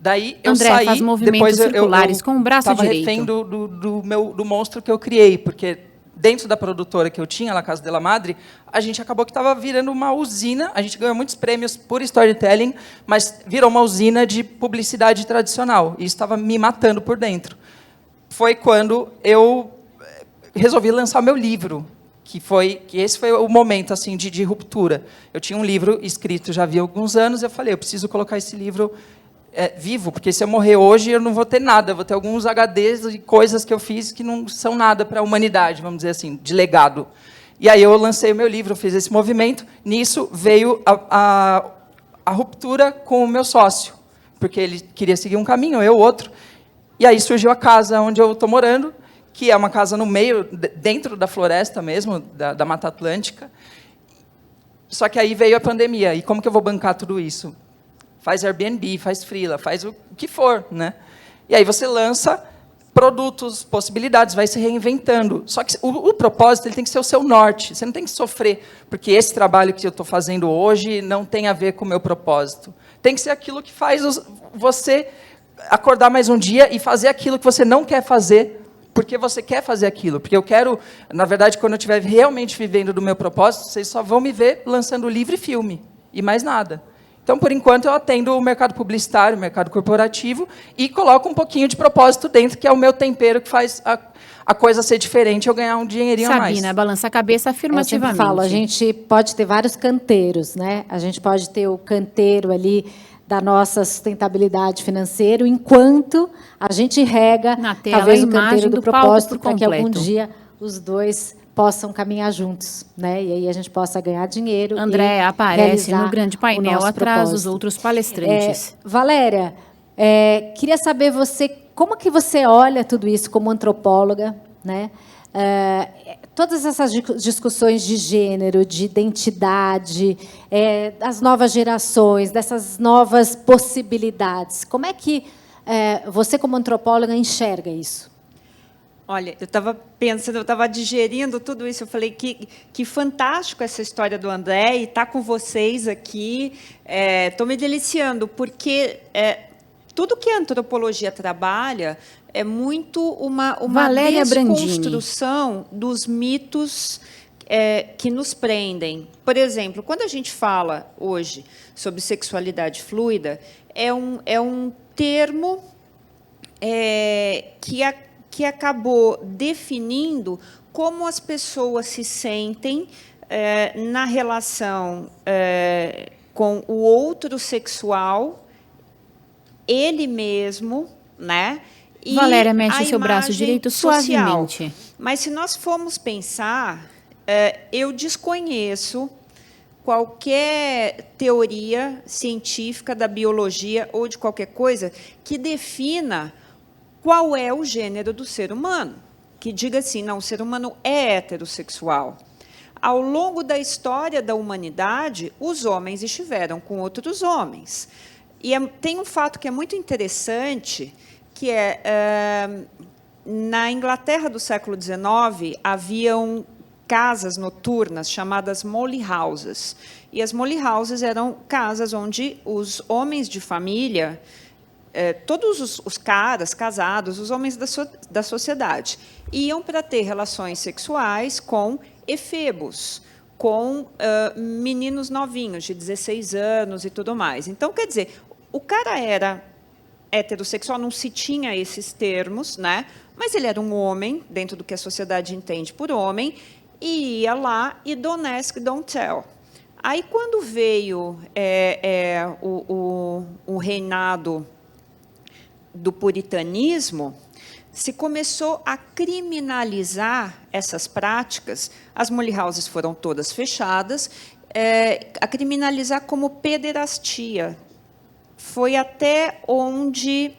Daí eu André, saí, faz movimentos circulares com o braço direito. Estava refém do monstro que eu criei, porque dentro da produtora que eu tinha, La Casa de la Madre, a gente acabou que estava virando uma usina, a gente ganhou muitos prêmios por storytelling, mas virou uma usina de publicidade tradicional, e isso estava me matando por dentro. Foi quando eu resolvi lançar meu livro, que esse foi o momento assim de ruptura. Eu tinha um livro escrito já havia alguns anos, eu falei, eu preciso colocar esse livro vivo, porque se eu morrer hoje, eu não vou ter nada, eu vou ter alguns HDs e coisas que eu fiz que não são nada para a humanidade, vamos dizer assim, de legado. E aí eu lancei o meu livro, fiz esse movimento, nisso veio a ruptura com o meu sócio, porque ele queria seguir um caminho, eu outro, e aí surgiu a casa onde eu estou morando, que é uma casa no meio, dentro da floresta mesmo, da Mata Atlântica, só que aí veio a pandemia, e como que eu vou bancar tudo isso? Faz Airbnb, faz freela, faz o que for, né? E aí você lança produtos, possibilidades, vai se reinventando. Só que o propósito ele tem que ser o seu norte. Você não tem que sofrer, porque esse trabalho que eu estou fazendo hoje não tem a ver com o meu propósito. Tem que ser aquilo que faz você acordar mais um dia e fazer aquilo que você não quer fazer, porque você quer fazer aquilo. Porque eu quero, na verdade, quando eu estiver realmente vivendo do meu propósito, vocês só vão me ver lançando livro e filme, e mais nada. Então, por enquanto, eu atendo o mercado publicitário, o mercado corporativo, e coloco um pouquinho de propósito dentro, que é o meu tempero que faz a coisa ser diferente, eu ganhar um dinheirinho a mais. Sabina, balança a cabeça afirmativamente. Eu sempre falo, a gente pode ter vários canteiros, né? A gente pode ter o canteiro ali da nossa sustentabilidade financeira, enquanto a gente rega, na tela, talvez, o canteiro do propósito, para que completo. algum dia os dois possam caminhar juntos, né? E aí a gente possa ganhar dinheiro. Andréa aparece no grande painel atrás dos outros palestrantes. Valéria, queria saber como que você olha tudo isso como antropóloga, né? Todas essas discussões de gênero, de identidade, das novas gerações, dessas novas possibilidades. Como é que você, como antropóloga, enxerga isso? Olha, eu estava pensando, eu estava digerindo tudo isso, eu falei que fantástico essa história do André, e estar com vocês aqui, estou me deliciando, porque tudo que a antropologia trabalha é muito uma desconstrução dos mitos que nos prendem. Por exemplo, quando a gente fala hoje sobre sexualidade fluida, é um termo que acabou definindo como as pessoas se sentem na relação com o outro sexual, ele mesmo, né? E Valéria mexe seu braço direito suavemente. Mas se nós formos pensar, eu desconheço qualquer teoria científica da biologia ou de qualquer coisa que defina qual é o gênero do ser humano, que diga assim, não, o ser humano é heterossexual. Ao longo da história da humanidade, os homens estiveram com outros homens. E tem um fato que é muito interessante, que na Inglaterra do século XIX, haviam casas noturnas chamadas molly houses. E as molly houses eram casas onde os homens de família, todos os caras casados, os homens da sociedade, iam para ter relações sexuais com efebos, com meninos novinhos, de 16 anos e tudo mais. Então, quer dizer, o cara era heterossexual, não se tinha esses termos, né? Mas ele era um homem, dentro do que a sociedade entende por homem, e ia lá e don't ask, don't tell. Aí, quando veio o reinado do puritanismo, se começou a criminalizar essas práticas, as molly houses foram todas fechadas, a criminalizar como pederastia. Foi até onde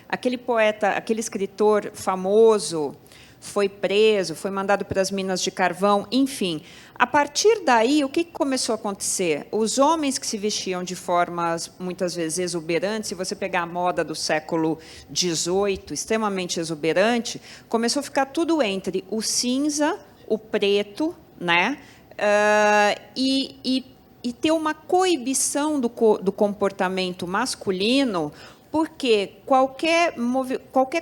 aquele poeta, aquele escritor famoso foi preso, foi mandado para as minas de carvão, enfim. A partir daí, o que começou a acontecer? Os homens que se vestiam de formas, muitas vezes, exuberantes, se você pegar a moda do século XVIII, extremamente exuberante, começou a ficar tudo entre o cinza, o preto, né? E ter uma coibição do comportamento masculino, porque qualquer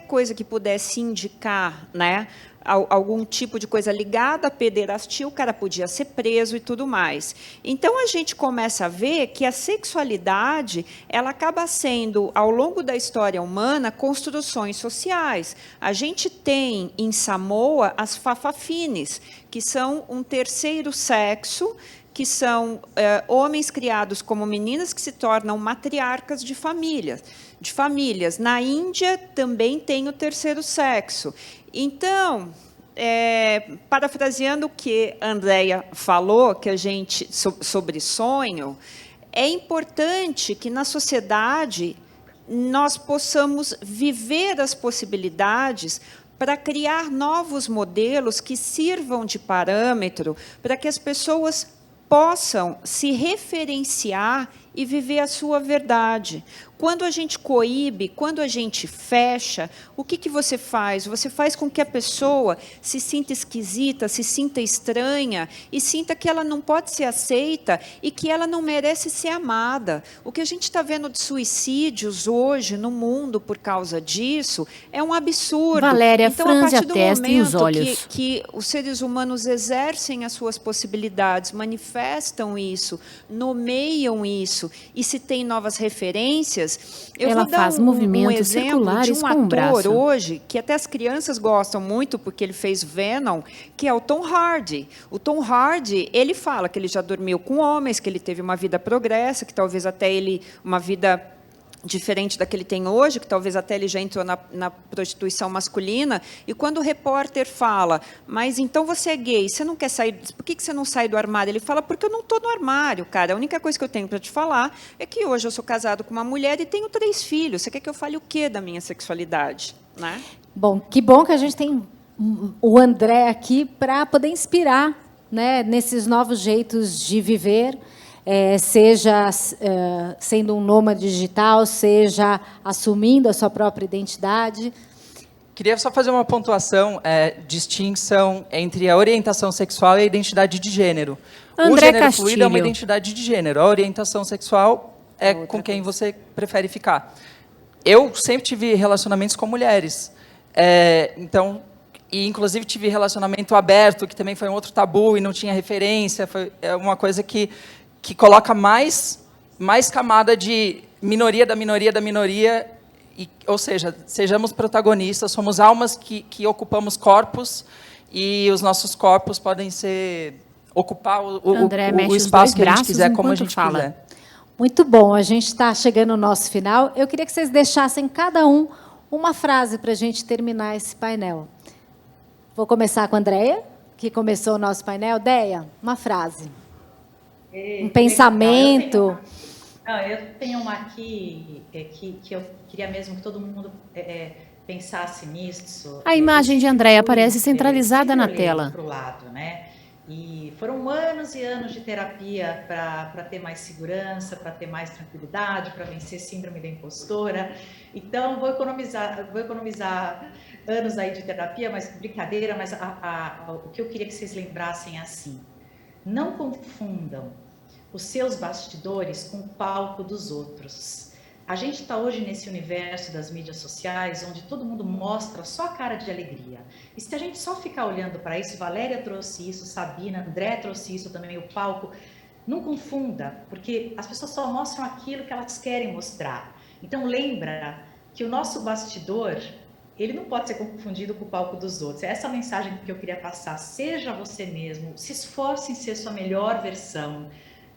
coisa que pudesse indicar, né, algum tipo de coisa ligada à pederastia, o cara podia ser preso e tudo mais. Então, a gente começa a ver que a sexualidade ela acaba sendo, ao longo da história humana, construções sociais. A gente tem, em Samoa, as fafafines, que são um terceiro sexo, que são homens criados como meninas que se tornam matriarcas de famílias. Na Índia também tem o terceiro sexo. Então, parafraseando o que a Andréa falou, que a gente sobre sonho, é importante que na sociedade nós possamos viver as possibilidades para criar novos modelos que sirvam de parâmetro para que as pessoas possam se referenciar e viver a sua verdade. Quando a gente coíbe, quando a gente fecha, o que você faz? Você faz com que a pessoa se sinta esquisita, se sinta estranha e sinta que ela não pode ser aceita e que ela não merece ser amada. O que a gente está vendo de suicídios hoje no mundo por causa disso é um absurdo. Valéria, então, franze a testa e os olhos. Que os seres humanos exercem as suas possibilidades, manifestam isso, nomeiam isso, e se tem novas referências, ela faz movimentos circulares com o braço. Ator hoje, que até as crianças gostam muito, porque ele fez Venom, que é o Tom Hardy. O Tom Hardy, ele fala que ele já dormiu com homens, que ele teve uma vida progressa, que talvez até ele, uma vida diferente da que ele tem hoje, que talvez até ele já entrou na prostituição masculina, e quando o repórter fala, mas então você é gay, você não quer sair, por que você não sai do armário? Ele fala, porque eu não estou no armário, cara, a única coisa que eu tenho para te falar é que hoje eu sou casado com uma mulher e tenho 3 filhos, você quer que eu fale o quê da minha sexualidade? Né? Bom, que bom que a gente tem o André aqui para poder inspirar, né, nesses novos jeitos de viver, seja sendo um nômade digital, seja assumindo a sua própria identidade. Queria só fazer uma pontuação, distinção entre a orientação sexual e a identidade de gênero. André o gênero Castilho. fluido é uma identidade de gênero. A orientação sexual é com quem você prefere ficar. Eu sempre tive relacionamentos com mulheres. Então, e inclusive tive relacionamento aberto, que também foi um outro tabu e não tinha referência. É uma coisa que coloca mais camada de minoria da minoria da minoria, ou seja, sejamos protagonistas, somos almas que ocupamos corpos e os nossos corpos podem ocupar o espaço que a gente quiser, como a gente quiser. Muito bom, a gente está chegando no nosso final. Eu queria que vocês deixassem cada um uma frase para a gente terminar esse painel. Vou começar com a Andréia, que começou o nosso painel. Déia, uma frase. Um pensamento. Eu tenho uma aqui que eu queria mesmo que todo mundo pensasse nisso. A imagem de Andréia aparece centralizada na tela. Pro lado, né? E foram anos e anos de terapia para ter mais segurança, para ter mais tranquilidade, para vencer síndrome da impostora. Então, vou economizar anos aí de terapia, mas brincadeira, mas o que eu queria que vocês lembrassem é assim: não confundam os seus bastidores com o palco dos outros. A gente está hoje nesse universo das mídias sociais, onde todo mundo mostra só a cara de alegria. E se a gente só ficar olhando para isso, Valéria trouxe isso, Sabina, André trouxe isso também, o palco, não confunda, porque as pessoas só mostram aquilo que elas querem mostrar. Então lembra que o nosso bastidor, ele não pode ser confundido com o palco dos outros. É essa a mensagem que eu queria passar. Seja você mesmo, se esforce em ser sua melhor versão,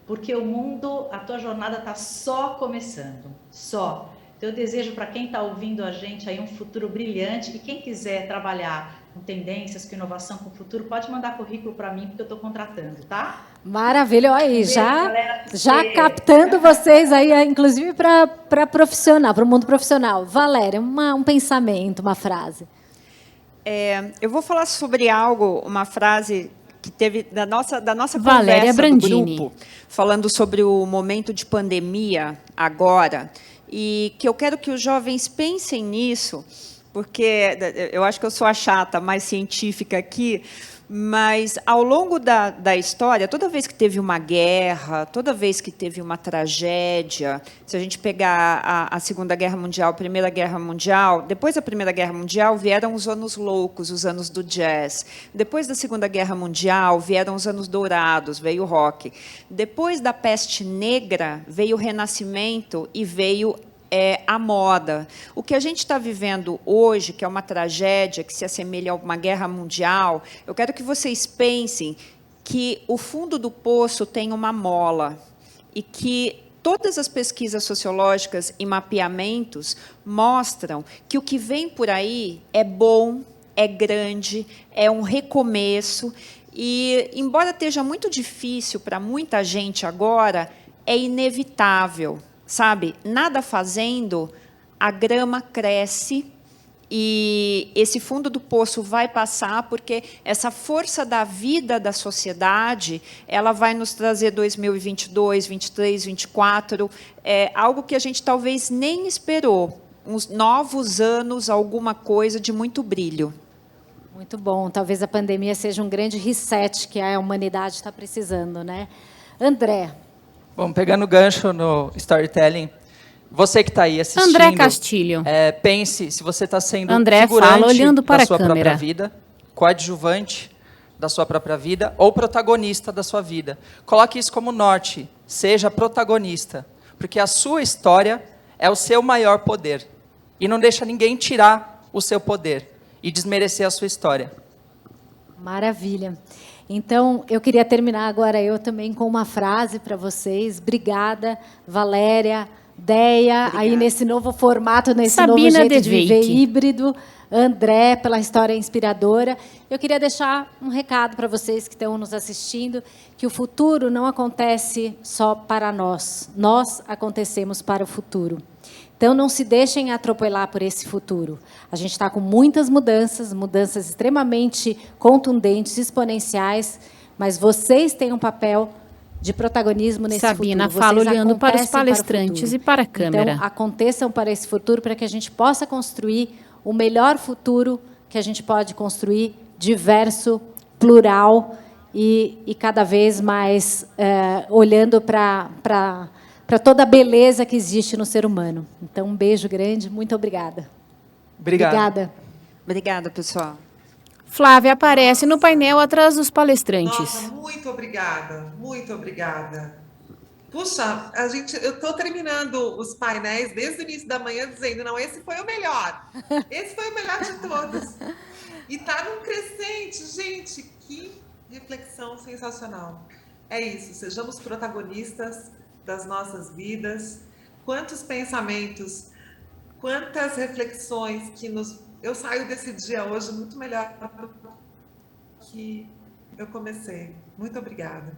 porque o mundo, a tua jornada está só começando, só. Então eu desejo para quem está ouvindo a gente aí um futuro brilhante, e quem quiser trabalhar com tendências, com inovação, com futuro, pode mandar currículo para mim, porque eu estou contratando, tá? Maravilha, olha aí, já captando vocês aí, inclusive para profissional, para o mundo profissional. Valéria, um pensamento, uma frase. Eu vou falar sobre uma frase que teve da nossa Valéria conversa Brandini. do grupo, falando sobre o momento de pandemia agora, e que eu quero que os jovens pensem nisso, porque eu acho que eu sou a chata mais científica aqui, mas ao longo da história, toda vez que teve uma guerra, toda vez que teve uma tragédia, se a gente pegar a Segunda Guerra Mundial, a Primeira Guerra Mundial, depois da Primeira Guerra Mundial vieram os anos loucos, os anos do jazz. Depois da Segunda Guerra Mundial vieram os anos dourados, veio o rock. Depois da peste negra veio o Renascimento e veio a moda. O que a gente está vivendo hoje, que é uma tragédia, que se assemelha a uma guerra mundial, eu quero que vocês pensem que o fundo do poço tem uma mola e que todas as pesquisas sociológicas e mapeamentos mostram que o que vem por aí é bom, é grande, é um recomeço e, embora esteja muito difícil para muita gente agora, é inevitável. Sabe, nada fazendo, a grama cresce e esse fundo do poço vai passar, porque essa força da vida da sociedade, ela vai nos trazer 2022, 23, 24, algo que a gente talvez nem esperou, uns novos anos, alguma coisa de muito brilho. Muito bom, talvez a pandemia seja um grande reset que a humanidade está precisando, né? André. Bom, pegando o gancho no storytelling, você que está aí assistindo... André Castilho. Pense se você está sendo André figurante fala olhando para da sua a câmera. própria vida, coadjuvante da sua própria vida ou protagonista da sua vida. Coloque isso como norte, seja protagonista, porque a sua história é o seu maior poder. E não deixa ninguém tirar o seu poder e desmerecer a sua história. Maravilha. Então, eu queria terminar agora eu também com uma frase para vocês. Obrigada, Valéria, Deia, aí nesse novo formato, nesse novo jeito de viver híbrido. André, pela história inspiradora. Eu queria deixar um recado para vocês que estão nos assistindo, que o futuro não acontece só para nós. Nós acontecemos para o futuro. Então, não se deixem atropelar por esse futuro. A gente está com muitas mudanças extremamente contundentes, exponenciais, mas vocês têm um papel de protagonismo nesse futuro. Sabina fala olhando para os palestrantes e para a câmera. Então, aconteçam para esse futuro para que a gente possa construir o melhor futuro que a gente pode construir, diverso, plural e cada vez mais olhando para toda a beleza que existe no ser humano. Então, um beijo grande, muito obrigada. Obrigada. Obrigada, pessoal. Flávia aparece no painel atrás dos palestrantes. Nossa, muito obrigada, muito obrigada. Puxa, eu estou terminando os painéis desde o início da manhã dizendo, não, esse foi o melhor. Esse foi o melhor de todos. E está num crescente, gente, que reflexão sensacional. É isso, sejamos protagonistas das nossas vidas. Quantos pensamentos, quantas reflexões que eu saio desse dia hoje muito melhor do que eu comecei. Muito obrigada.